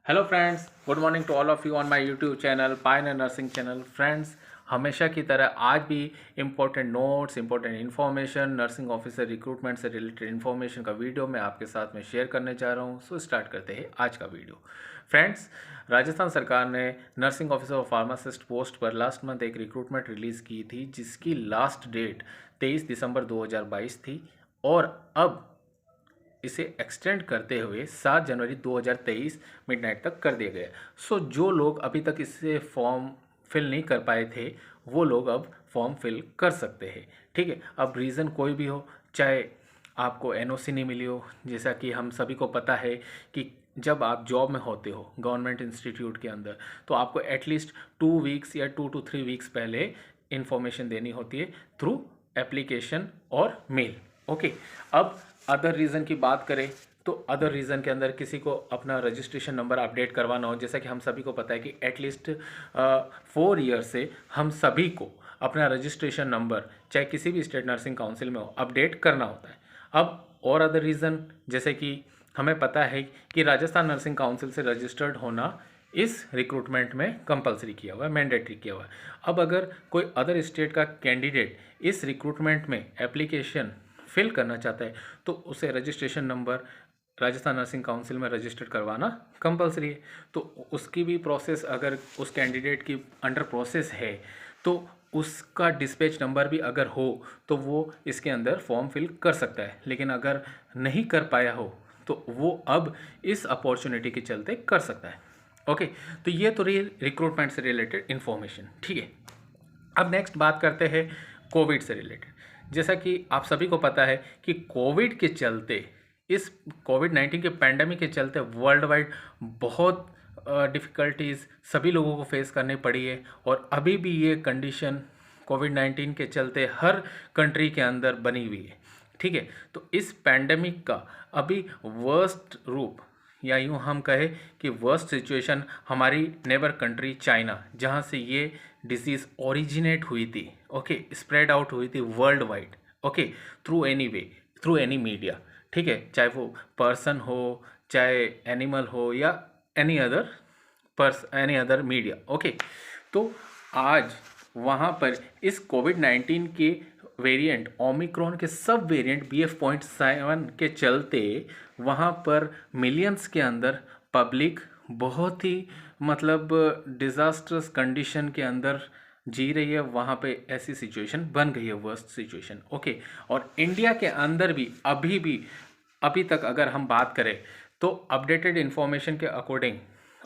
Hello friends, good morning to all of you on my YouTube channel pioneer nursing channel. Friends, हमेशा की तरह आज भी important notes, important information, nursing officer recruitment से related information का video मैं आपके साथ में शेयर करने जा रहा हूं। सो स्टार्ट करते हैं आज का वीडियो। फ्रेंड्स, राजस्थान सरकार ने नर्सिंग ऑफिसर और फार्मासिस्ट पोस्ट पर लास्ट मंथ एक रिक्रूटमेंट रिलीज़ की थी, जिसकी लास्ट डेट 23 दिसंबर 2022 थी और अब इसे एक्सटेंड करते हुए 7 जनवरी 2023 मिडनाइट तक कर दिया गया। सो जो लोग अभी तक इससे फॉर्म फिल नहीं कर पाए थे, वो लोग अब फॉर्म फिल कर सकते हैं। ठीक है, अब रीज़न कोई भी हो, चाहे आपको एनओसी नहीं मिली हो, जैसा कि हम सभी को पता है कि जब आप जॉब में होते हो गवर्नमेंट इंस्टीट्यूट के अंदर, तो आपको एटलीस्ट 2 वीक्स या 2 to 3 वीक्स पहले इंफॉर्मेशन देनी होती है थ्रू एप्लीकेशन और मेल। ओके, अब अदर रीज़न की बात करें तो अदर रीज़न के अंदर किसी को अपना रजिस्ट्रेशन नंबर अपडेट करवाना हो, जैसा कि हम सभी को पता है कि एटलीस्ट 4 ईयर से हम सभी को अपना रजिस्ट्रेशन नंबर चाहे किसी भी स्टेट नर्सिंग काउंसिल में हो अपडेट करना होता है। अब और अदर रीज़न, जैसे कि हमें पता है कि राजस्थान नर्सिंग काउंसिल से रजिस्टर्ड होना इस रिक्रूटमेंट में कंपलसरी किया हुआ है, मैंडेटरी किया हुआ है। अब अगर कोई अदर स्टेट का कैंडिडेट इस रिक्रूटमेंट में एप्लीकेशन फिल करना चाहता है तो उसे registration number Rajasthan nursing council में रजिस्टर्ड करवाना कंपलसरी है। तो उसकी भी प्रोसेस, अगर उस कैंडिडेट की अंडर प्रोसेस है तो उसका डिस्पैच नंबर भी अगर हो तो वो इसके अंदर फॉर्म फिल कर सकता है। लेकिन अगर नहीं कर पाया हो तो वो अब इस अपॉर्चुनिटी के चलते कर सकता है। ओके, तो ये तो रही रिक्रूटमेंट से रिलेटेड इन्फॉर्मेशन। ठीक है, अब नेक्स्ट बात करते हैं कोविड से रिलेटेड। जैसा कि आप सभी को पता है कि कोविड के चलते, इस कोविड-19 के पैंडमिक के चलते वर्ल्ड वाइड बहुत डिफ़िकल्टीज़ सभी लोगों को फेस करनी पड़ी है और अभी भी ये कंडीशन कोविड-19 के चलते हर कंट्री के अंदर बनी हुई है। ठीक है, तो इस पैंडमिक का अभी वर्स्ट रूप, या यूँ हम कहें कि वर्स्ट सिचुएशन हमारी नेबर कंट्री चाइना, जहाँ से ये डिसीज़ ओरिजिनेट हुई थी, ओके, स्प्रेड आउट हुई थी world wide, okay, through any way, through any media. ठीक है, चाहे वो पर्सन हो, चाहे एनिमल हो, या एनी अदर मीडिया। ओके, तो आज वहाँ पर इस कोविड-19 के वेरिएंट ओमिक्रॉन के सब वेरिएंट BF.7 के चलते वहाँ पर मिलियंस के अंदर पब्लिक बहुत ही मतलब डिज़ास्ट्रस कंडीशन के अंदर जी रही है। वहाँ पे ऐसी सिचुएशन बन गई है, वर्स्ट सिचुएशन। ओके, और इंडिया के अंदर भी अभी तक अगर हम बात करें तो अपडेटेड इन्फॉर्मेशन के according,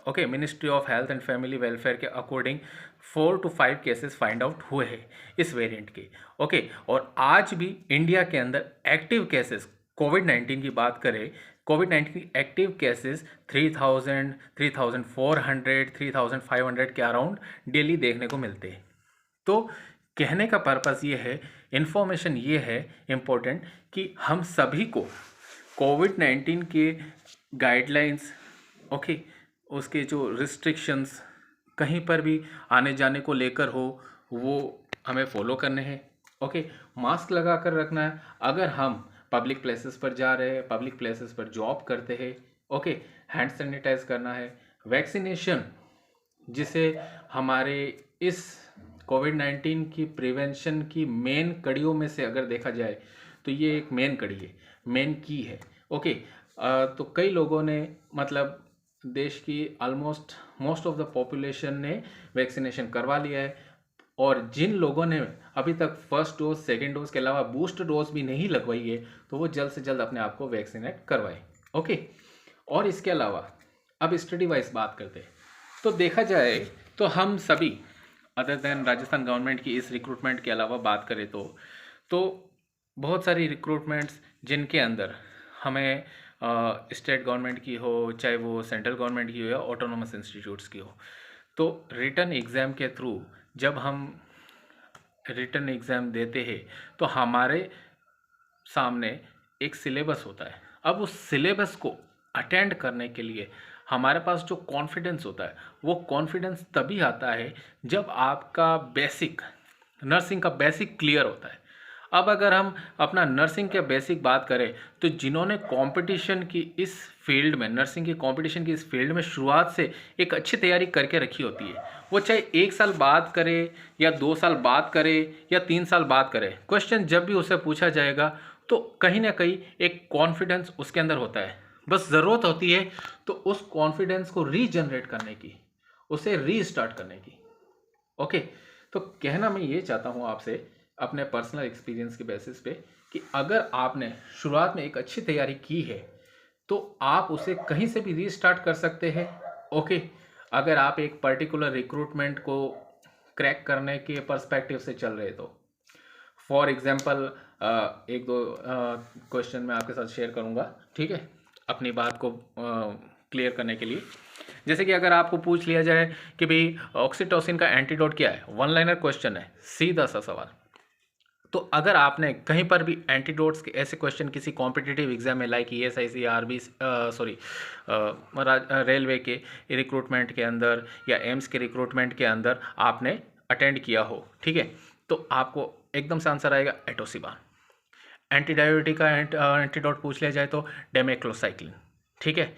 okay, ministry of health and family welfare के according 4 to 5 cases find out हुए हैं इस वेरिएंट के। ओके, और आज भी इंडिया के अंदर एक्टिव केसेस, कोविड-19 की बात करें, कोविड-19 की एक्टिव केसेस 3000, 3400, 3500 के अराउंड डेली देखने को मिलते हैं। तो कहने का पर्पस ये है, इन्फॉर्मेशन ये है इम्पोर्टेंट, कि हम सभी को कोविड-19 के गाइडलाइंस, ओके, उसके जो रिस्ट्रिक्शंस कहीं पर भी आने जाने को लेकर हो वो हमें फॉलो करने हैं। ओके, मास्क लगा कर रखना है अगर हम पब्लिक प्लेसेस पर जा रहे हैं, पब्लिक प्लेसेस पर जॉब करते हैं। ओके, हैंड सैनिटाइज करना है। वैक्सीनेशन, जिसे हमारे इस कोविड-19 की प्रिवेंशन की मेन कड़ियों में से अगर देखा जाए तो ये एक मेन कड़ी है, मेन की है। ओके, तो कई लोगों ने, मतलब देश की almost most of the population ने वैक्सीनेशन करवा लिया है, और जिन लोगों ने अभी तक फर्स्ट डोज, सेकेंड डोज के अलावा बूस्ट डोज भी नहीं लगवाई है तो वो जल्द से जल्द अपने आप को वैक्सीनेट करवाएं। ओके, और इसके अलावा अब स्टडी वाइज बात करते हैं तो देखा जाए तो हम सभी, अदर देन राजस्थान गवर्नमेंट की इस रिक्रूटमेंट के अलावा बात करें तो बहुत सारी रिक्रूटमेंट्स जिनके अंदर हमें स्टेट गवर्नमेंट की हो, चाहे वो सेंट्रल गवर्नमेंट की हो या ऑटोनोमस इंस्टीट्यूट्स की हो, तो रिटन एग्ज़ाम के थ्रू जब हम रिटन एग्ज़ाम देते हैं तो हमारे सामने एक सिलेबस होता है। अब उस सिलेबस को अटेंड करने के लिए हमारे पास जो कॉन्फिडेंस होता है, वो कॉन्फिडेंस तभी आता है जब आपका बेसिक, नर्सिंग का बेसिक क्लियर होता है। अब अगर हम अपना नर्सिंग के बेसिक बात करें तो जिन्होंने कंपटीशन की इस फील्ड में, नर्सिंग की कंपटीशन की इस फील्ड में शुरुआत से एक अच्छी तैयारी करके रखी होती है, वो चाहे 1 साल बाद करे या 2 साल बाद करे या 3 साल बाद करे, क्वेश्चन जब भी उसे पूछा जाएगा तो कहीं ना कहीं एक कॉन्फिडेंस उसके अंदर होता है। बस ज़रूरत होती है तो उस कॉन्फिडेंस को रीजनरेट करने की, उसे रीस्टार्ट करने की। ओके, तो कहना मैं ये चाहता हूँ आपसे अपने पर्सनल एक्सपीरियंस के बेसिस पे कि अगर आपने शुरुआत में एक अच्छी तैयारी की है तो आप उसे कहीं से भी रीस्टार्ट कर सकते हैं। ओके, अगर आप एक पर्टिकुलर रिक्रूटमेंट को क्रैक करने के पर्सपेक्टिव से चल रहे तो फॉर एग्जांपल एक दो क्वेश्चन मैं आपके साथ शेयर करूंगा, ठीक है, अपनी बात को क्लियर करने के लिए। जैसे कि अगर आपको पूछ लिया जाए कि भाई ऑक्सीटोसिन का एंटीडोट क्या है, वन लाइनर क्वेश्चन है, सीधा सा सवाल, तो अगर आपने कहीं पर भी एंटीडोट्स के ऐसे क्वेश्चन किसी कॉम्पिटिटिव एग्जाम में like ESIC RB sorry railway के रिक्रूटमेंट के अंदर या एम्स के रिक्रूटमेंट के अंदर आपने अटेंड किया हो, ठीक है, तो आपको एकदम से आंसर आएगा एटोसिबान। एंटीडायोटिक का एंटीडोट पूछ लिया जाए तो डेमेक्लोसाइक्लिन, ठीक है।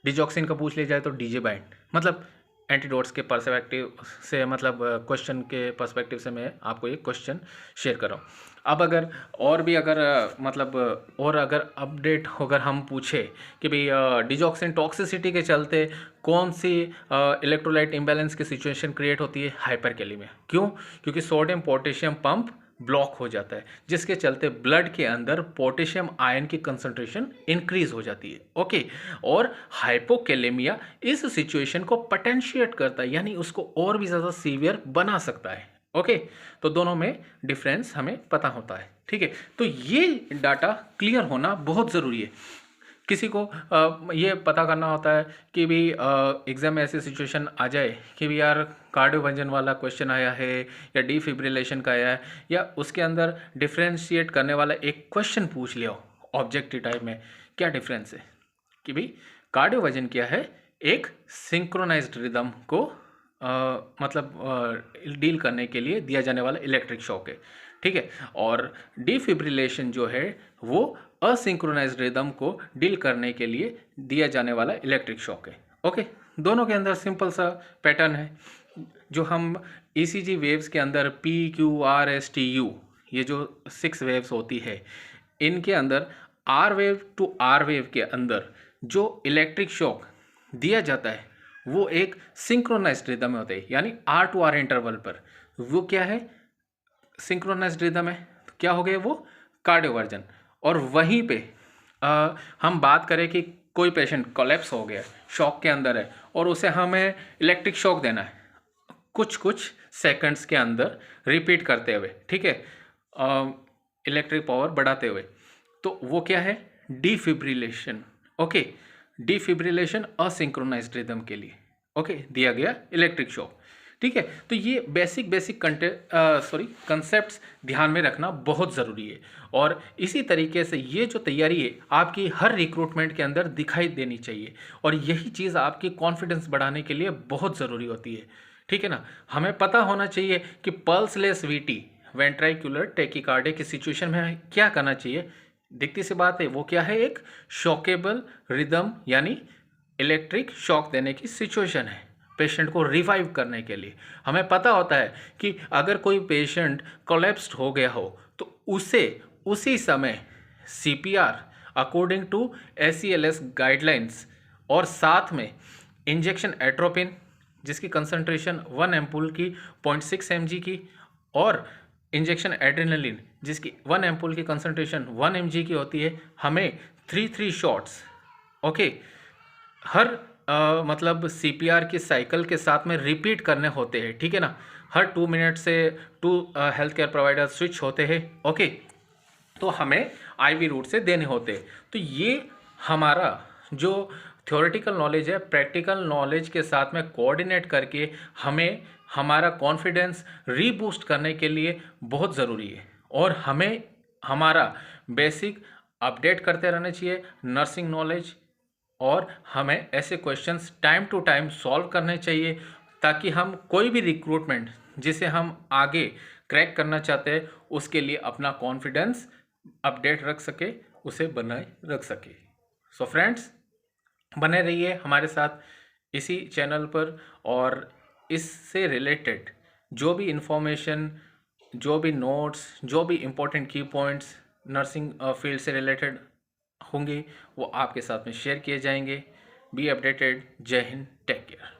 डिजॉक्सिन का पूछ लिया जाए तो डीजेबाइंड। मतलब एंटीडोट्स के पर्सपेक्टिव से, मतलब क्वेश्चन के पर्सपेक्टिव से मैं आपको ये क्वेश्चन शेयर कर रहा हूँ। अब अगर और भी अगर मतलब और अगर अपडेट अगर हम पूछे कि भाई डिजॉक्सिन टॉक्सिसिटी के चलते कौन सी इलेक्ट्रोलाइट इम्बैलेंस की सिचुएशन क्रिएट होती है, हाइपरकैलेमिया। क्यों? क्योंकि सोडियम पोटेशियम पंप ब्लॉक हो जाता है, जिसके चलते ब्लड के अंदर पोटेशियम आयन की कंसंट्रेशन इंक्रीज हो जाती है। ओके, और हाइपोकैलेमिया इस सिचुएशन को पोटेंशिएट करता है, यानी उसको और भी ज़्यादा सीवियर बना सकता है। ओके, तो दोनों में डिफरेंस हमें पता होता है, ठीक है। तो ये डाटा क्लियर होना बहुत ज़रूरी है। किसी को ये पता करना होता है कि भी एग्ज़ाम में ऐसी सिचुएशन आ जाए कि भी यार कार्डियोवर्जन वाला क्वेश्चन आया है या डिफिब्रिलेशन का आया है, या उसके अंदर डिफ्रेंशिएट करने वाला एक क्वेश्चन पूछ लिया हो ऑब्जेक्टिव टाइप में, क्या डिफरेंस है कि भाई कार्डियोवर्जन क्या है, एक सिंक्रोनाइज्ड रिदम को मतलब डील करने के लिए दिया जाने वाला इलेक्ट्रिक शॉक है, ठीक है, और डिफिब्रिलेशन जो है वो असिंक्रोनाइज्ड रिदम को डील करने के लिए दिया जाने वाला इलेक्ट्रिक शॉक है। ओके, दोनों के अंदर सिंपल सा पैटर्न है। जो हम ECG वेव्स के अंदर PQRSTU, ये जो 6 वेव्स होती है, इनके अंदर R wave to R wave के अंदर जो इलेक्ट्रिक शॉक दिया जाता है वो एक सिंक्रोनाइज्ड रिदम में होता है, यानी R टू R इंटरवल पर। वो क्या है? सिंक्रोनाइज्ड रिदम है, तो क्या हो गया वो? कार्डियोवर्जन। और वहीं पे हम बात करें कि कोई पेशेंट कोलैप्स हो गया, शॉक के अंदर है, और उसे हमें इलेक्ट्रिक शॉक देना है कुछ सेकंड्स के अंदर रिपीट करते हुए, ठीक है, इलेक्ट्रिक पावर बढ़ाते हुए, तो वो क्या है? डिफिब्रिलेशन। ओके, डिफिब्रिलेशन असिंक्रोनाइज्ड रिदम के लिए ओके दिया गया इलेक्ट्रिक शॉक, ठीक है। तो ये बेसिक कंसेप्ट्स ध्यान में रखना बहुत ज़रूरी है, और इसी तरीके से ये जो तैयारी है आपकी हर रिक्रूटमेंट के अंदर दिखाई देनी चाहिए, और यही चीज़ आपकी कॉन्फिडेंस बढ़ाने के लिए बहुत ज़रूरी होती है, ठीक है ना। हमें पता होना चाहिए कि पल्सलेस VT, वेंट्राइकुलर टैकीकार्डिया की सिचुएशन में क्या करना चाहिए। दिखती सी बात है, वो क्या है? एक शॉकेबल रिदम, यानी इलेक्ट्रिक शॉक देने की सिचुएशन है पेशेंट को रिवाइव करने के लिए। हमें पता होता है कि अगर कोई पेशेंट कोलैप्स्ड हो गया हो तो उसे उसी समय CPR according to ACLS guidelines, और साथ में इंजेक्शन एट्रोपिन जिसकी कंसंट्रेशन 1 एम्पूल की 0.6 mg की, और इंजेक्शन एड्रेनलिन जिसकी 1 एम्पूल की कंसंट्रेशन 1 mg की होती है, हमें 3 शॉट्स ओके हर मतलब CPR की साइकिल के साथ में रिपीट करने होते हैं, ठीक है ना। हर 2 मिनट से 2 हेल्थ केयर प्रोवाइडर स्विच होते हैं, ओके, तो हमें IV रूट से देने होते हैं। तो ये हमारा जो थ्योरेटिकल नॉलेज है, प्रैक्टिकल नॉलेज के साथ में कोऑर्डिनेट करके हमें हमारा कॉन्फिडेंस रीबूस्ट करने के लिए बहुत ज़रूरी है, और हमें हमारा बेसिक अपडेट करते रहना चाहिए नर्सिंग नॉलेज, और हमें ऐसे questions time to time solve करने चाहिए, ताकि हम कोई भी रिक्रूटमेंट जिसे हम आगे क्रैक करना चाहते हैं, उसके लिए अपना कॉन्फिडेंस अपडेट रख सके, उसे बनाए रख सके। सो फ्रेंड्स, बने रहिए हमारे साथ इसी चैनल पर, और इससे रिलेटेड जो भी इंफॉर्मेशन, जो भी नोट्स, जो भी इम्पोर्टेंट की पॉइंट्स नर्सिंग फील्ड से रिलेटेड होंगे वो आपके साथ में शेयर किए जाएंगे। Be updated. जय हिंद, टेक केयर।